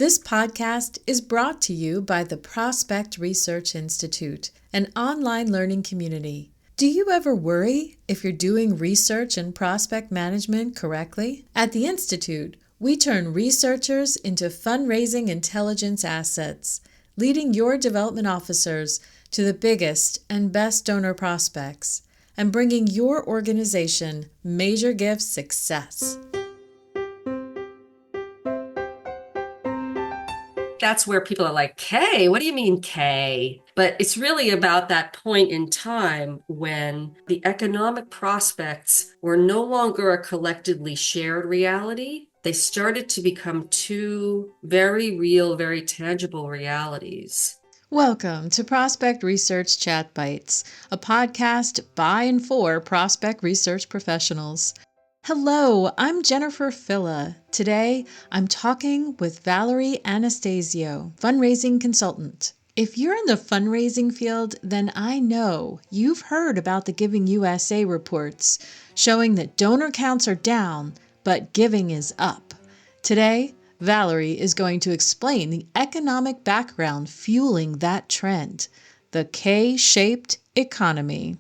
This podcast is brought to you by the Prospect Research Institute, an online learning community. Do you ever worry if you're doing research and prospect management correctly? At the Institute, we turn researchers into fundraising intelligence assets, leading your development officers to the biggest and best donor prospects, and bringing your organization major gift success. That's where people are like, K, what do you mean K? But it's really about that point in time when the economic prospects were no longer a collectively shared reality. They started to become two very real, very tangible realities. Welcome to Prospect Research Chat Bites, a podcast by and for prospect research professionals. Hello, I'm Jennifer Filla. Today, I'm talking with Valerie Anastasio, fundraising consultant. If you're in the fundraising field, then I know you've heard about the Giving USA reports showing that donor counts are down, but giving is up. Today, Valerie is going to explain the economic background fueling that trend, the K-shaped economy.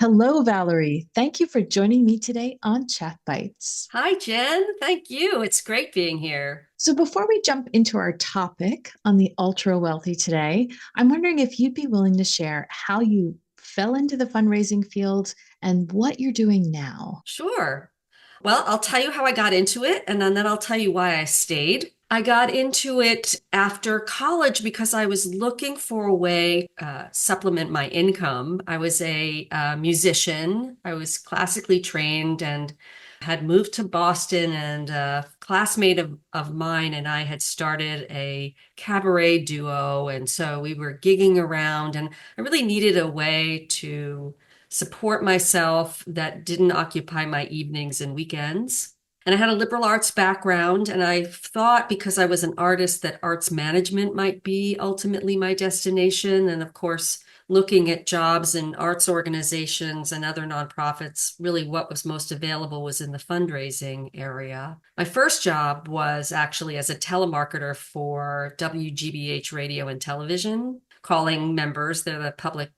Hello, Valerie. Thank you for joining me today on Chat Bites. Hi, Jen. Thank you. It's great being here. So before we jump into our topic on the ultra wealthy today, I'm wondering if you'd be willing to share how you fell into the fundraising field and what you're doing now. Sure. Well, I'll tell you how I got into it, and then I'll tell you why I stayed. I got into it after college because I was looking for a way supplement my income. I was a musician. I was classically trained and had moved to Boston, and a classmate of mine and I had started a cabaret duo. And so we were gigging around, and I really needed a way to support myself that didn't occupy my evenings and weekends. And I had a liberal arts background, and I thought because I was an artist that arts management might be ultimately my destination. And of course, looking at jobs in arts organizations and other nonprofits, really what was most available was in the fundraising area. My first job was actually as a telemarketer for WGBH Radio and Television, calling members. They're the public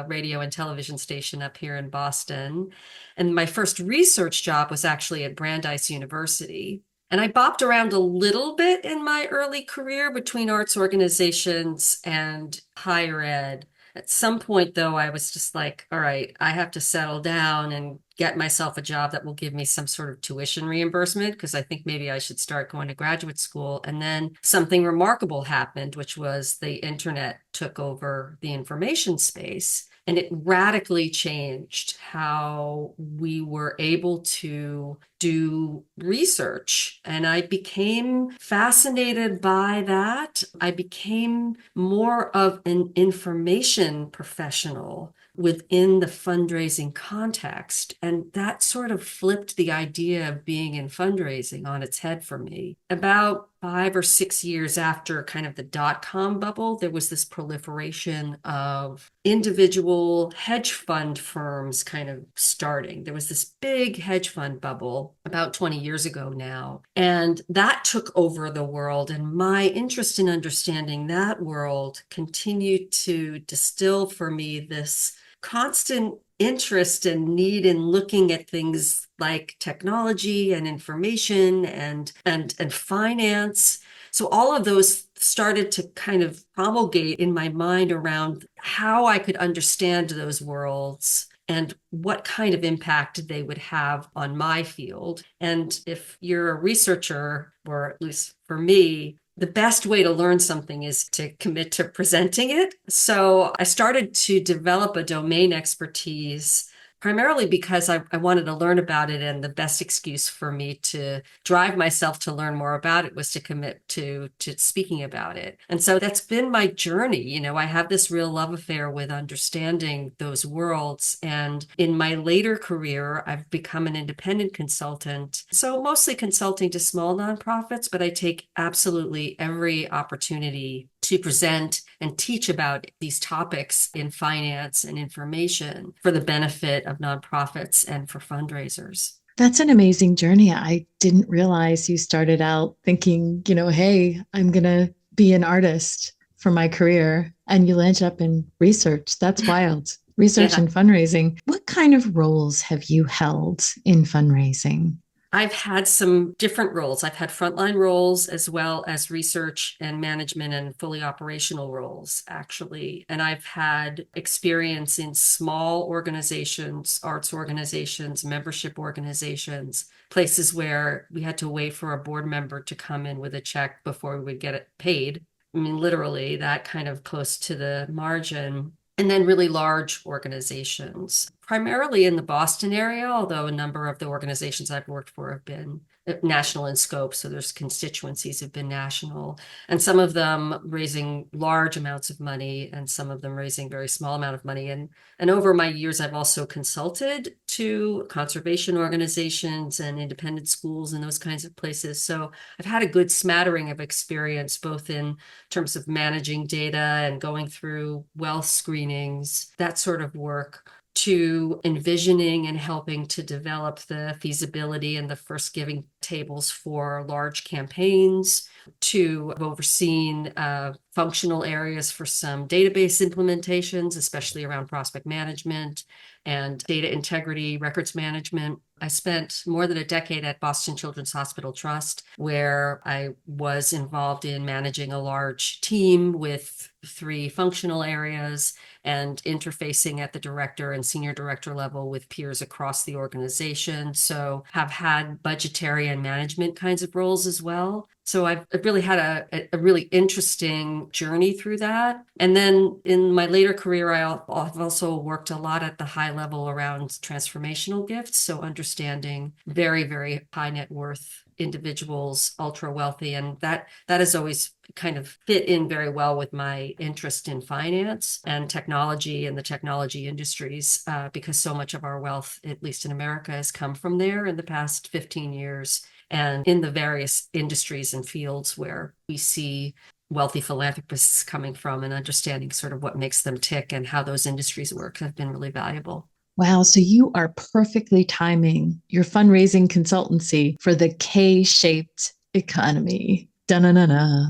radio and television station up here in Boston. And my first research job was actually at Brandeis University. And I bopped around a little bit in my early career between arts organizations and higher ed. At some point, though, I was just like, all right, I have to settle down and get myself a job that will give me some sort of tuition reimbursement, because I think maybe I should start going to graduate school. And then something remarkable happened, which was the internet took over the information space. And it radically changed how we were able to do research. And I became fascinated by that. I became more of an information professional within the fundraising context. And that sort of flipped the idea of being in fundraising on its head for me. About 5 or 6 years after kind of the dot-com bubble, there was this proliferation of individual hedge fund firms kind of starting. There was this big hedge fund bubble about 20 years ago now, and that took over the world. And my interest in understanding that world continued to distill for me this constant interest and need in looking at things like technology and information and finance. So all of those started to kind of promulgate in my mind around how I could understand those worlds and what kind of impact they would have on my field. And if you're a researcher, or at least for me, the best way to learn something is to commit to presenting it. So I started to develop a domain expertise primarily because I wanted to learn about it, and the best excuse for me to drive myself to learn more about it was to commit to speaking about it. And so that's been my journey. You know, I have this real love affair with understanding those worlds. And in my later career, I've become an independent consultant. So mostly consulting to small nonprofits, but I take absolutely every opportunity to present and teach about these topics in finance and information for the benefit of nonprofits and for fundraisers. That's an amazing journey. I didn't realize you started out thinking, hey, I'm going to be an artist for my career. And you land up in research. That's wild. Research Yeah. and fundraising. What kind of roles have you held in fundraising? I've had some different roles. I've had frontline roles as well as research and management and fully operational roles, actually. And I've had experience in small organizations, arts organizations, membership organizations, places where we had to wait for a board member to come in with a check before we would get it paid. I mean, literally, that kind of close to the margin. And then really large organizations, primarily in the Boston area, although a number of the organizations I've worked for have been national in scope. So there's constituencies have been national, and some of them raising large amounts of money, and some of them raising very small amount of money. And over my years, I've also consulted to conservation organizations and independent schools and those kinds of places. So I've had a good smattering of experience, both in terms of managing data and going through wealth screenings, that sort of work, to envisioning and helping to develop the feasibility and the first giving tables for large campaigns, to overseeing functional areas for some database implementations, especially around prospect management and data integrity, records management. I spent more than a decade at Boston Children's Hospital Trust, where I was involved in managing a large team with 3 functional areas and interfacing at the director and senior director level with peers across the organization. So have had budgetary and management kinds of roles as well. So I've really had a really interesting journey through that. And then in my later career, I've also worked a lot at the high level around transformational gifts. So understanding very, very high net worth individuals, ultra wealthy, and that has always kind of fit in very well with my interest in finance and technology and the technology industries, because so much of our wealth, at least in America, has come from there in the past 15 years, and in the various industries and fields where we see wealthy philanthropists coming from, and understanding sort of what makes them tick and how those industries work have been really valuable. Wow. So you are perfectly timing your fundraising consultancy for the K shaped economy. Da-na-na-na.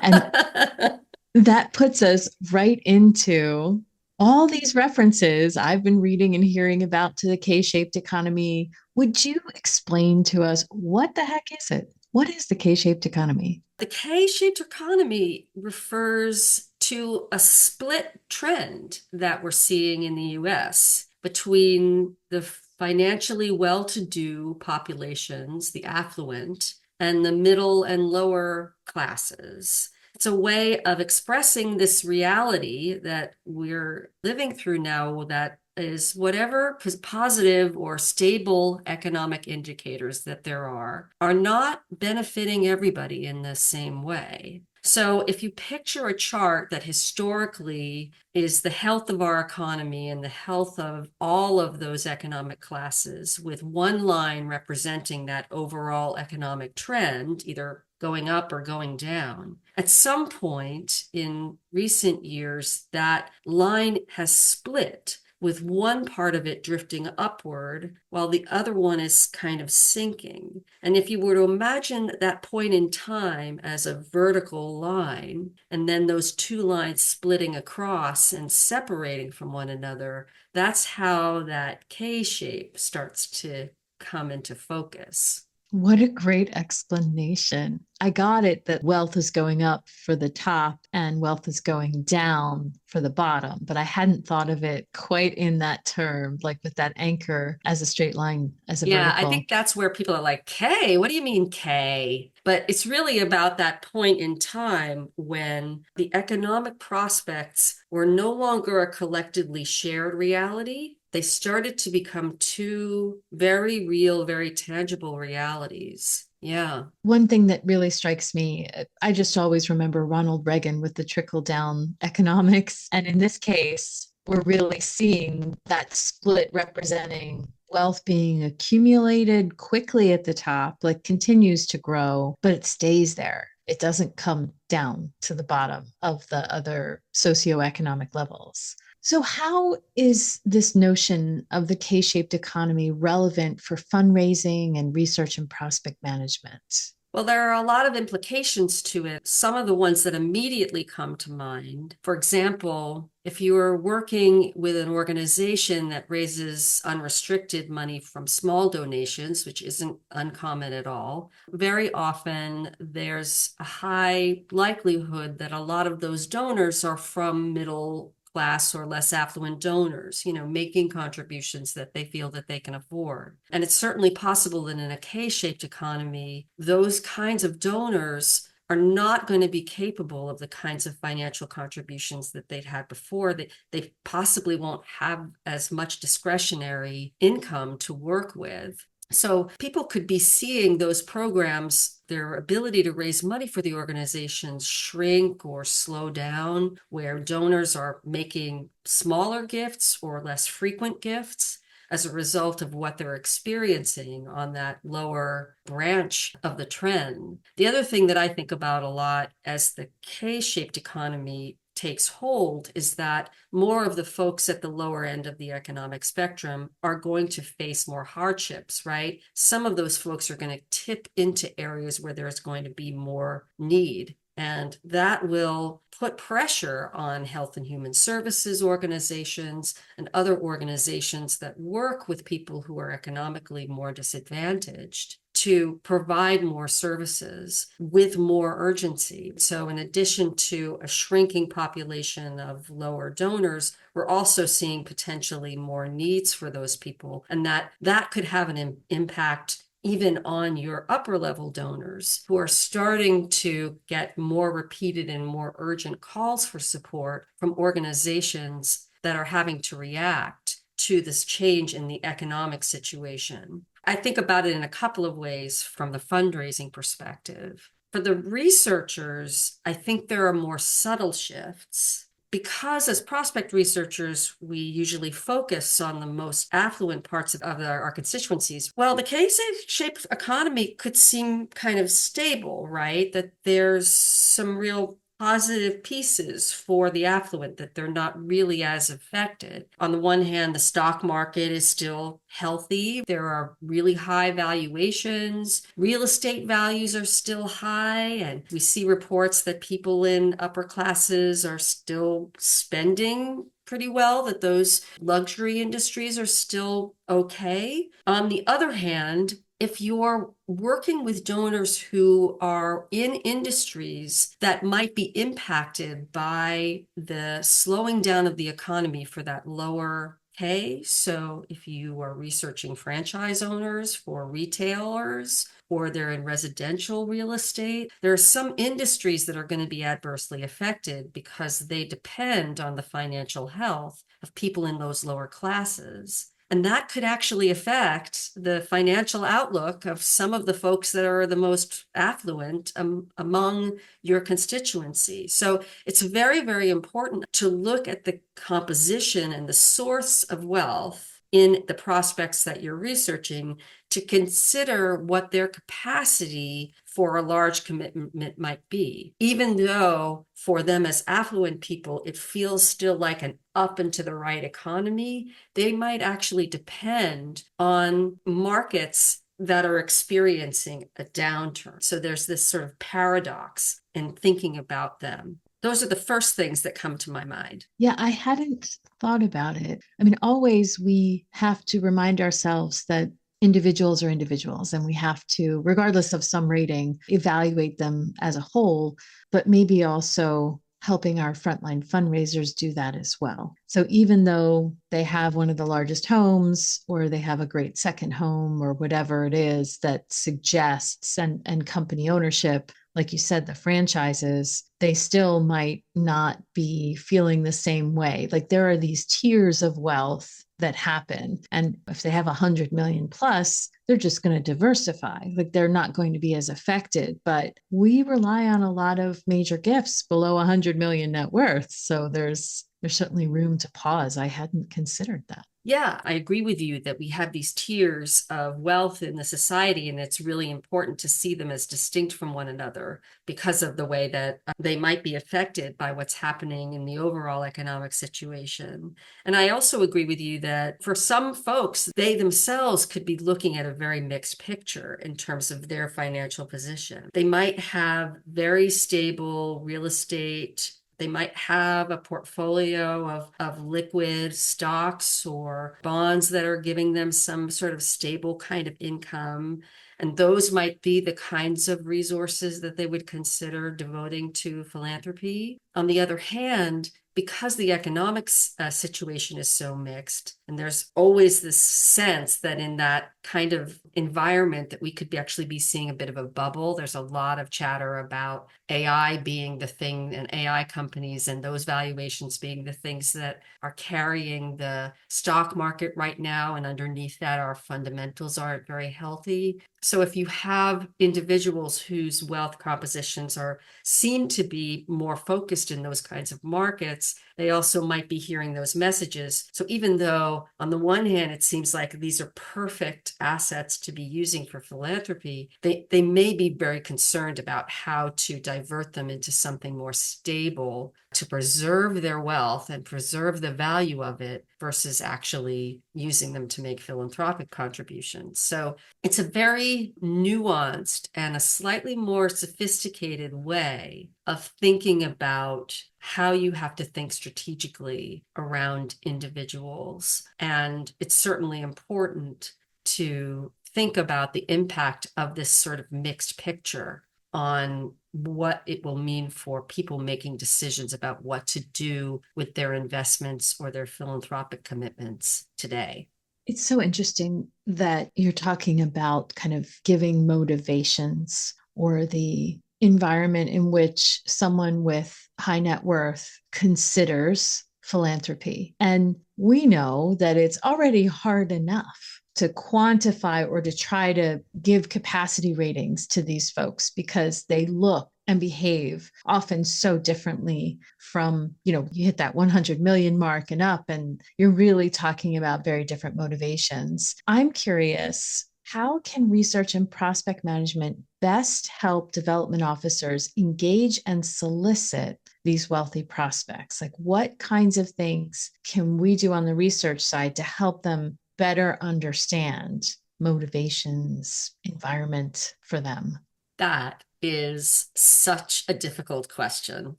And that puts us right into all these references I've been reading and hearing about to the K shaped economy. Would you explain to us what the heck is it? What is the K shaped economy? The K-shaped economy refers to a split trend that we're seeing in the US between the financially well-to-do populations, the affluent, and the middle and lower classes. It's a way of expressing this reality that we're living through now, that is whatever positive or stable economic indicators that there are not benefiting everybody in the same way. So if you picture a chart that historically is the health of our economy and the health of all of those economic classes, with one line representing that overall economic trend, either going up or going down. At some point in recent years, that line has split, with one part of it drifting upward while the other one is kind of sinking. And if you were to imagine that point in time as a vertical line, and then those 2 lines splitting across and separating from one another, that's how that K shape starts to come into focus. What a great explanation. I got it that wealth is going up for the top and wealth is going down for the bottom, but I hadn't thought of it quite in that term, like with that anchor as a straight line, as a Yeah, I vertical. think that's where people are like, K, what do you mean K? But it's really about that point in time when the economic prospects were no longer a collectively shared reality. They started to become 2 very real, very tangible realities. Yeah. One thing that really strikes me, I just always remember Ronald Reagan with the trickle down economics. And in this case, we're really seeing that split representing wealth being accumulated quickly at the top, like continues to grow, but it stays there. It doesn't come down to the bottom of the other socioeconomic levels. So, how is this notion of the K shaped economy relevant for fundraising and research and prospect management? Well, there are a lot of implications to it. Some of the ones that immediately come to mind. For example, if you are working with an organization that raises unrestricted money from small donations, which isn't uncommon at all, very often there's a high likelihood that a lot of those donors are from middle class or less affluent donors, making contributions that they feel that they can afford. And it's certainly possible that in a K-shaped economy, those kinds of donors are not going to be capable of the kinds of financial contributions that they'd had before. They possibly won't have as much discretionary income to work with. So people could be seeing those programs, their ability to raise money for the organizations shrink or slow down, where donors are making smaller gifts or less frequent gifts as a result of what they're experiencing on that lower branch of the trend. The other thing that I think about a lot as the K-shaped economy takes hold is that more of the folks at the lower end of the economic spectrum are going to face more hardships, right? Some of those folks are going to tip into areas where there's going to be more need. And that will put pressure on health and human services organizations and other organizations that work with people who are economically more disadvantaged to provide more services with more urgency. So in addition to a shrinking population of lower donors, we're also seeing potentially more needs for those people. And that could have an impact even on your upper level donors who are starting to get more repeated and more urgent calls for support from organizations that are having to react to this change in the economic situation. I think about it in a couple of ways from the fundraising perspective. For the researchers, I think there are more subtle shifts because as prospect researchers, we usually focus on the most affluent parts of our constituencies. Well, the K-shaped economy could seem kind of stable, right? That there's some real positive pieces for the affluent, that they're not really as affected. On the one hand, the stock market is still healthy. There are really high valuations. Real estate values are still high. And we see reports that people in upper classes are still spending pretty well, that those luxury industries are still okay. On the other hand, if you're working with donors who are in industries that might be impacted by the slowing down of the economy for that lower pay, so if you are researching franchise owners for retailers, or they're in residential real estate, there are some industries that are going to be adversely affected because they depend on the financial health of people in those lower classes. And that could actually affect the financial outlook of some of the folks that are the most affluent among your constituency. So it's very, very important to look at the composition and the source of wealth in the prospects that you're researching, to consider what their capacity for a large commitment might be. Even though for them as affluent people, it feels still like an up and to the right economy, they might actually depend on markets that are experiencing a downturn. So there's this sort of paradox in thinking about them. Those are the first things that come to my mind. Yeah, I hadn't thought about it. I mean, always we have to remind ourselves that individuals are individuals and we have to, regardless of some rating, evaluate them as a whole, but maybe also helping our frontline fundraisers do that as well. So even though they have one of the largest homes or they have a great second home or whatever it is that suggests and company ownership, like you said, the franchises, they still might not be feeling the same way. Like there are these tiers of wealth that happen. And if they have 100 million plus, they're just going to diversify. Like they're not going to be as affected. But we rely on a lot of major gifts below 100 million net worth. So there's certainly room to pause. I hadn't considered that. Yeah, I agree with you that we have these tiers of wealth in the society, and it's really important to see them as distinct from one another because of the way that they might be affected by what's happening in the overall economic situation. And I also agree with you that for some folks, they themselves could be looking at a very mixed picture in terms of their financial position. They might have very stable real estate. They might have a portfolio of liquid stocks or bonds that are giving them some sort of stable kind of income. And those might be the kinds of resources that they would consider devoting to philanthropy. On the other hand, because the economics situation is so mixed, and there's always this sense that in that kind of environment that we could actually be seeing a bit of a bubble. There's a lot of chatter about AI being the thing and AI companies and those valuations being the things that are carrying the stock market right now. And underneath that, our fundamentals aren't very healthy. So if you have individuals whose wealth compositions are seem to be more focused in those kinds of markets, they also might be hearing those messages. So even though on the one hand, it seems like these are perfect assets to be using for philanthropy, they may be very concerned about how to divert them into something more stable to preserve their wealth and preserve the value of it versus actually using them to make philanthropic contributions. So it's a very nuanced and a slightly more sophisticated way of thinking about how you have to think strategically around individuals. And it's certainly important to think about the impact of this sort of mixed picture on what it will mean for people making decisions about what to do with their investments or their philanthropic commitments today. It's so interesting that you're talking about kind of giving motivations or the environment in which someone with high net worth considers philanthropy. And we know that it's already hard enough to quantify or to try to give capacity ratings to these folks because they look and behave often so differently from, you hit that 100 million mark and up, and you're really talking about very different motivations. I'm curious, how can research and prospect management best help development officers engage and solicit these wealthy prospects? Like, what kinds of things can we do on the research side to help them better understand motivations, environment for them? That is such a difficult question.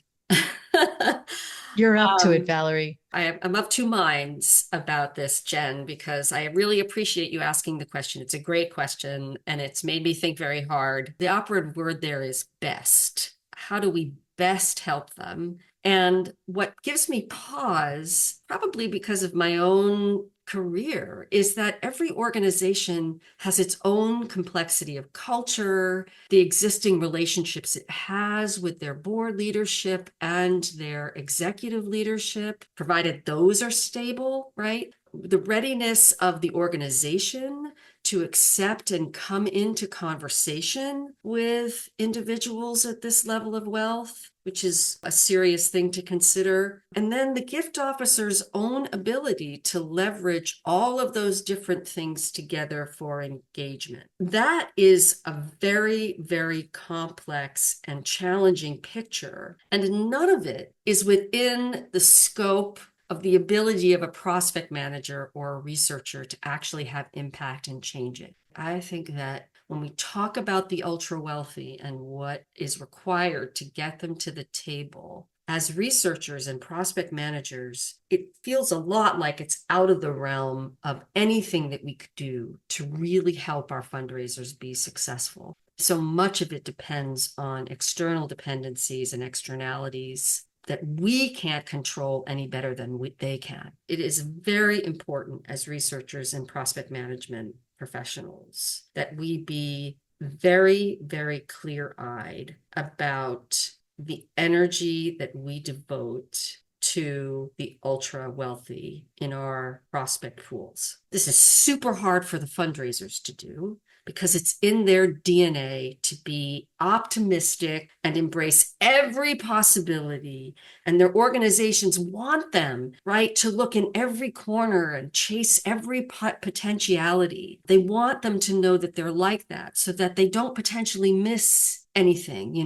You're up to it, Um, Valerie. I'm of two minds about this, Jen, because I really appreciate you asking the question. It's a great question, and it's made me think very hard. The operative word there is best. How do we best help them? And what gives me pause, probably because of my own career, is that every organization has its own complexity of culture, the existing relationships it has with their board leadership and their executive leadership, provided those are stable, right? The readiness of the organization to accept and come into conversation with individuals at this level of wealth, which is a serious thing to consider. And then the gift officer's own ability to leverage all of those different things together for engagement. That is a very, very complex and challenging picture. And none of it is within the scope of the ability of a prospect manager or a researcher to actually have impact and change it. I think that when we talk about the ultra wealthy and what is required to get them to the table, as researchers and prospect managers, it feels a lot like it's out of the realm of anything that we could do to really help our fundraisers be successful. So much of it depends on external dependencies and externalities that we can't control any better than they can. It is very important as researchers and prospect management professionals that we be very, very clear-eyed about the energy that we devote to the ultra wealthy in our prospect pools. This is super hard for the fundraisers to do because it's in their DNA to be optimistic and embrace every possibility. And their organizations want them, right, to look in every corner and chase every potentiality. They want them to know that they're like that so that they don't potentially miss anything,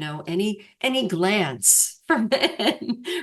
any glance from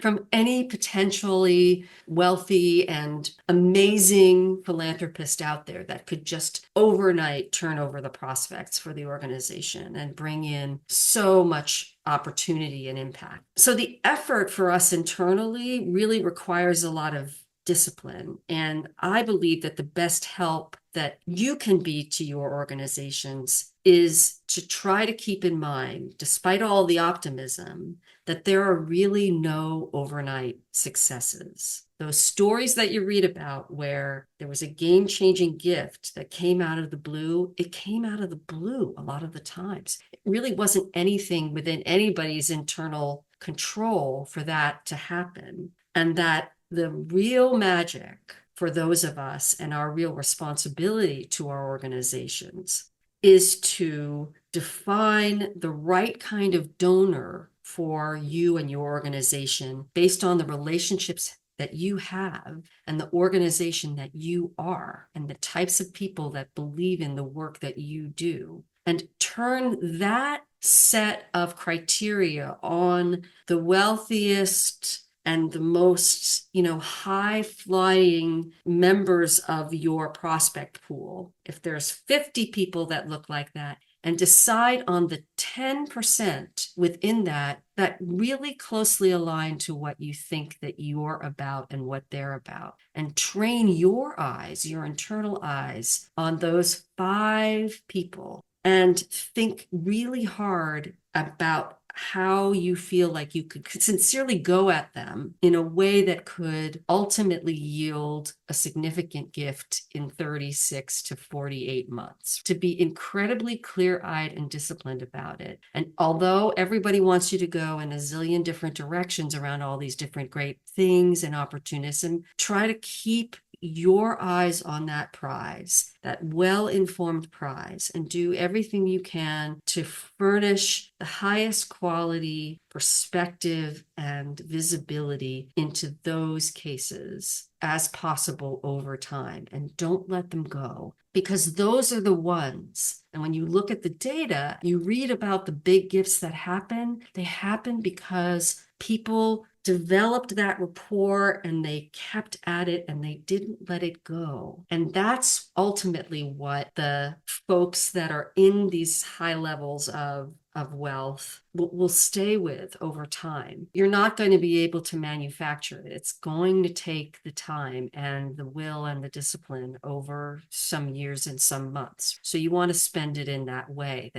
from any potentially wealthy and amazing philanthropist out there that could just overnight turn over the prospects for the organization and bring in so much opportunity and impact. So the effort for us internally really requires a lot of discipline. And I believe that the best help that you can be to your organizations is to try to keep in mind, despite all the optimism, that there are really no overnight successes. Those stories that you read about where there was a game-changing gift that came out of the blue, it came out of the blue a lot of the times. It really wasn't anything within anybody's internal control for that to happen. And that the real magic for those of us and our real responsibility to our organizations is to define the right kind of donor for you and your organization based on the relationships that you have and the organization that you are and the types of people that believe in the work that you do, and turn that set of criteria on the wealthiest and the most, high flying members of your prospect pool. If there's 50 people that look like that, and decide on the 10% within that really closely align to what you think that you're about and what they're about. And train your eyes, your internal eyes, on those 5 people. And think really hard about how you feel like you could sincerely go at them in a way that could ultimately yield a significant gift in 36 to 48 months. To be incredibly clear-eyed and disciplined about it. And although everybody wants you to go in a zillion different directions around all these different great things and opportunism, try to keep your eyes on that prize, that well-informed prize, and do everything you can to furnish the highest quality perspective and visibility into those cases as possible over time. And don't let them go, because those are the ones. And when you look at the data, you read about the big gifts that happen. They happen because people developed that rapport and they kept at it and they didn't let it go. And that's ultimately what the folks that are in these high levels of wealth will stay with over time. You're not going to be able to manufacture it. It's going to take the time and the will and the discipline over some years and some months. So you want to spend it in that way,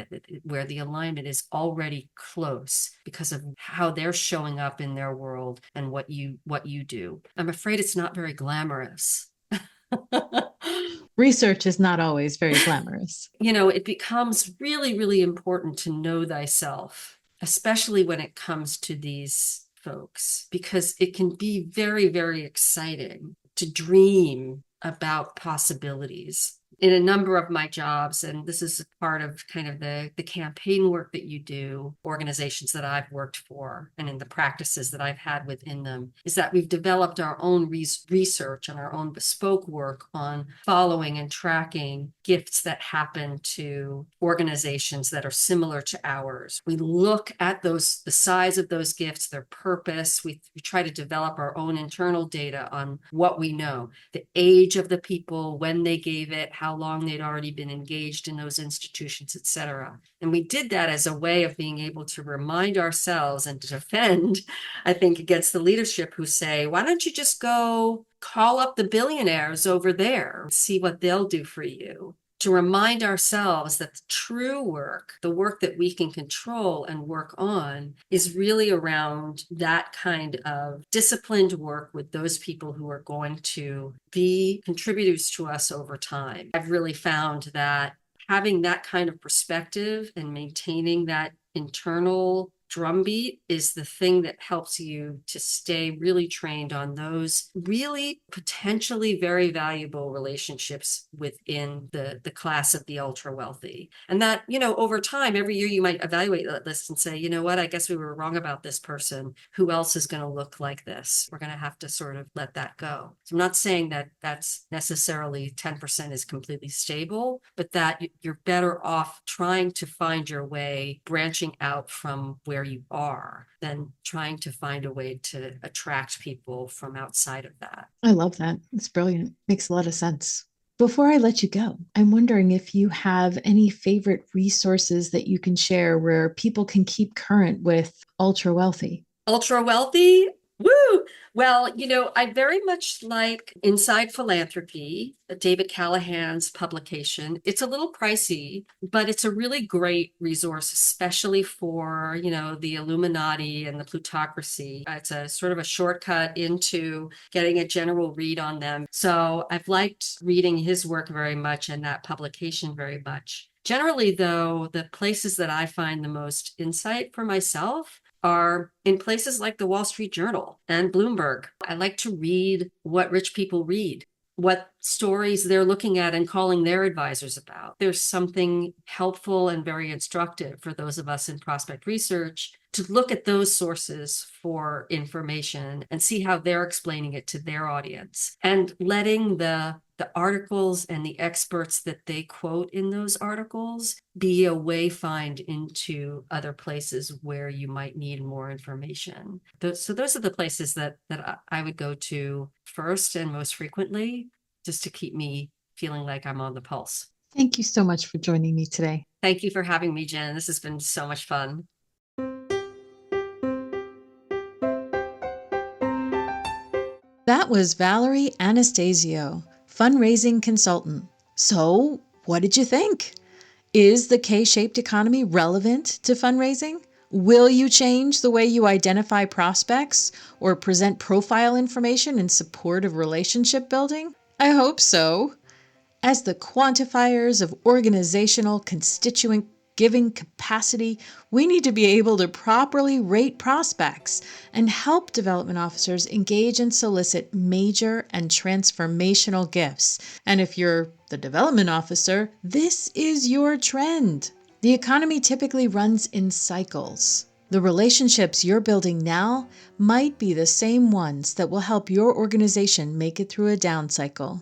where the alignment is already close because of how they're showing up in their world and what you do. I'm afraid it's not very glamorous. Research is not always very glamorous. It becomes really, really important to know thyself, especially when it comes to these folks, because it can be very, very exciting to dream about possibilities. In a number of my jobs, and this is part of kind of the campaign work that you do, organizations that I've worked for, and in the practices that I've had within them, is that we've developed our own research and our own bespoke work on following and tracking gifts that happen to organizations that are similar to ours. We look at the size of those gifts, their purpose. We try to develop our own internal data on what we know, the age of the people, when they gave it, how long they'd already been engaged in those institutions, et cetera. And we did that as a way of being able to remind ourselves and to defend, I think, against the leadership who say, why don't you just go call up the billionaires over there, see what they'll do for you? To remind ourselves that the true work, the work that we can control and work on, is really around that kind of disciplined work with those people who are going to be contributors to us over time. I've really found that having that kind of perspective and maintaining that internal drumbeat is the thing that helps you to stay really trained on those really potentially very valuable relationships within the class of the ultra wealthy. And that, over time, every year you might evaluate that list and say, you know what, I guess we were wrong about this person. Who else is going to look like this? We're going to have to sort of let that go. So I'm not saying that that's necessarily 10% is completely stable, but that you're better off trying to find your way, branching out from where you are, than trying to find a way to attract people from outside of that. I love that. It's brilliant. Makes a lot of sense. Before I let you go, I'm wondering if you have any favorite resources that you can share where people can keep current with ultra wealthy. Ultra wealthy? Woo! Well, I very much like Inside Philanthropy, David Callahan's publication. It's a little pricey, but it's a really great resource, especially for, the Illuminati and the plutocracy. It's a sort of a shortcut into getting a general read on them. So I've liked reading his work very much and that publication very much. Generally, though, the places that I find the most insight for myself are in places like the Wall Street Journal and Bloomberg. I like to read what rich people read, what stories they're looking at and calling their advisors about. There's something helpful and very instructive for those of us in prospect research to look at those sources for information and see how they're explaining it to their audience, and letting the articles and the experts that they quote in those articles be a wayfind into other places where you might need more information. So those are the places that I would go to first and most frequently, just to keep me feeling like I'm on the pulse. Thank you so much for joining me today. Thank you for having me, Jen. This has been so much fun. That was Valerie Anastasio, fundraising consultant. So, what did you think? Is the K-shaped economy relevant to fundraising? Will you change the way you identify prospects or present profile information in support of relationship building? I hope so. As the quantifiers of organizational constituent giving capacity, we need to be able to properly rate prospects and help development officers engage and solicit major and transformational gifts. And if you're the development officer, this is your trend. The economy typically runs in cycles. The relationships you're building now might be the same ones that will help your organization make it through a down cycle.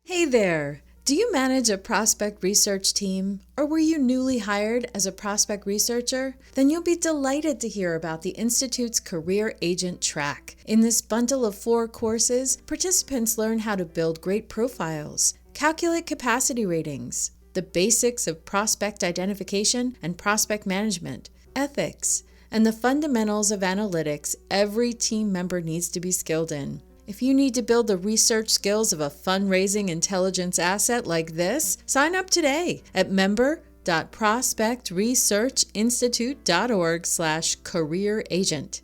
Hey there! Do you manage a prospect research team, or were you newly hired as a prospect researcher? Then you'll be delighted to hear about the Institute's Career Agent Track. In this bundle of 4 courses, participants learn how to build great profiles, calculate capacity ratings, the basics of prospect identification and prospect management, ethics, and the fundamentals of analytics every team member needs to be skilled in. If you need to build the research skills of a fundraising intelligence asset like this, sign up today at member.prospectresearchinstitute.org/career agent.